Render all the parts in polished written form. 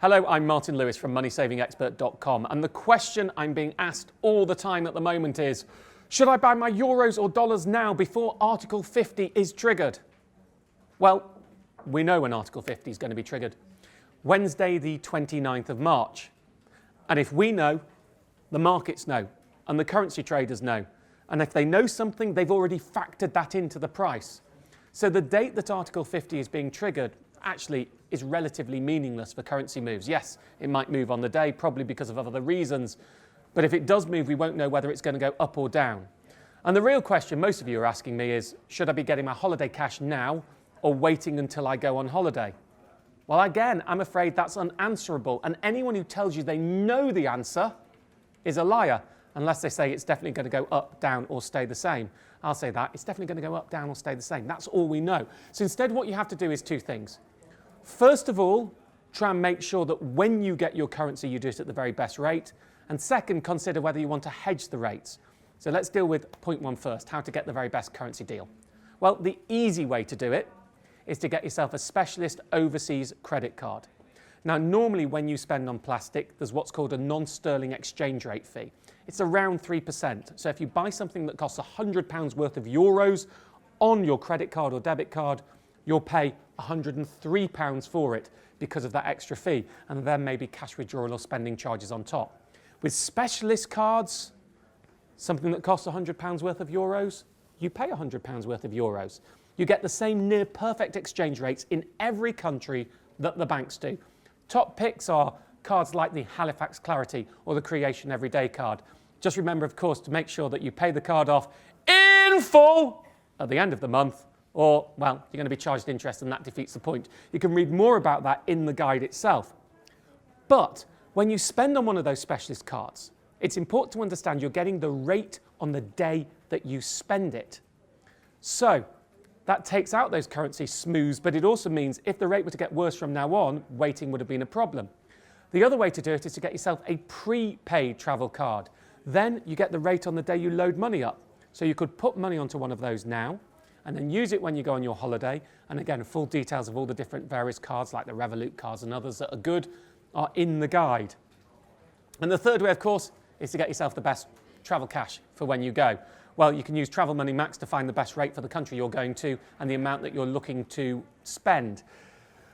Hello, I'm Martin Lewis from MoneySavingExpert.com, and the question I'm being asked all the time at the moment is, should I buy my euros or dollars now before Article 50 is triggered? Well, we know when Article 50 is going to be triggered. Wednesday, the 29th of March. And if we know, the markets know, and the currency traders know. And if they know something, they've already factored that into the price. So the date that Article 50 is being triggered actually is relatively meaningless for currency moves. Yes, it might move on the day, probably because of other reasons, but if it does move, we won't know whether it's going to go up or down. And the real question most of you are asking me is, should I be getting my holiday cash now or waiting until I go on holiday? Well, again, I'm afraid that's unanswerable, and anyone who tells you they know the answer is a liar, unless they say it's definitely going to go up, down, or stay the same. I'll say that. It's definitely going to go up, down, or stay the same. That's all we know. So instead, what you have to do is two things. First of all, try and make sure that when you get your currency, you do it at the very best rate. And second, consider whether you want to hedge the rates. So let's deal with point one first, how to get the very best currency deal. Well, the easy way to do it is to get yourself a specialist overseas credit card. Now, normally when you spend on plastic, there's what's called a non-sterling exchange rate fee. It's around 3%. So if you buy something that costs £100 worth of euros on your credit card or debit card, you'll pay £103 for it because of that extra fee, and then maybe cash withdrawal or spending charges on top. With specialist cards, something that costs £100 worth of euros, you pay £100 worth of euros. You get the same near perfect exchange rates in every country that the banks do. Top picks are cards like the Halifax Clarity or the Creation Everyday card. Just remember, of course, to make sure that you pay the card off in full at the end of the month, or, well, you're going to be charged interest and that defeats the point. You can read more about that in the guide itself. But when you spend on one of those specialist cards, it's important to understand you're getting the rate on the day that you spend it. So that takes out those currency smooths, but it also means if the rate were to get worse from now on, waiting would have been a problem. The other way to do it is to get yourself a prepaid travel card. Then you get the rate on the day you load money up. So you could put money onto one of those now, and then use it when you go on your holiday. And again, full details of all the different various cards, like the Revolut cards and others that are good, are in the guide. And the third way, of course, is to get yourself the best travel cash for when you go. Well, you can use Travel Money Max to find the best rate for the country you're going to and the amount that you're looking to spend.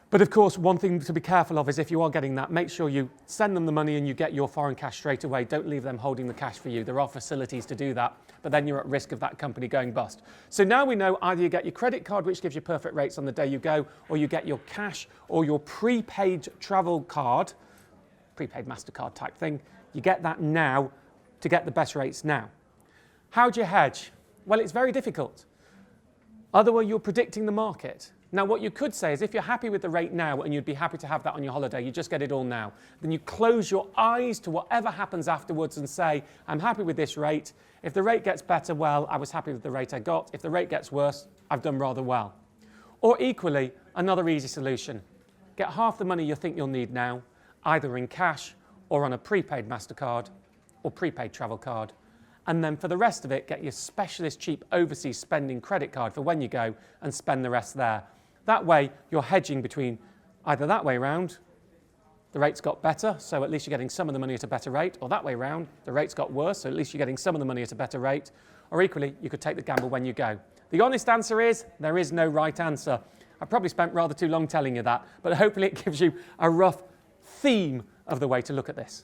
But of course, one thing to be careful of is if you are getting that, make sure you send them the money and you get your foreign cash straight away. Don't leave them holding the cash for you. There are facilities to do that, but then you're at risk of that company going bust. So now we know either you get your credit card, which gives you perfect rates on the day you go, or you get your cash or your prepaid travel card, prepaid MasterCard type thing. You get that now to get the best rates now. How do you hedge? Well, it's very difficult. Otherwise, you're predicting the market. Now, what you could say is if you're happy with the rate now and you'd be happy to have that on your holiday, you just get it all now. Then you close your eyes to whatever happens afterwards and say, I'm happy with this rate. If the rate gets better, well, I was happy with the rate I got. If the rate gets worse, I've done rather well. Or equally, another easy solution. Get half the money you think you'll need now, either in cash or on a prepaid MasterCard or prepaid travel card. And then for the rest of it, get your specialist cheap overseas spending credit card for when you go and spend the rest there. That way, you're hedging between either that way round, the rates got better, so at least you're getting some of the money at a better rate, or that way round, the rates got worse, so at least you're getting some of the money at a better rate, or equally, you could take the gamble when you go. The honest answer is, there is no right answer. I probably spent rather too long telling you that, but hopefully it gives you a rough theme of the way to look at this.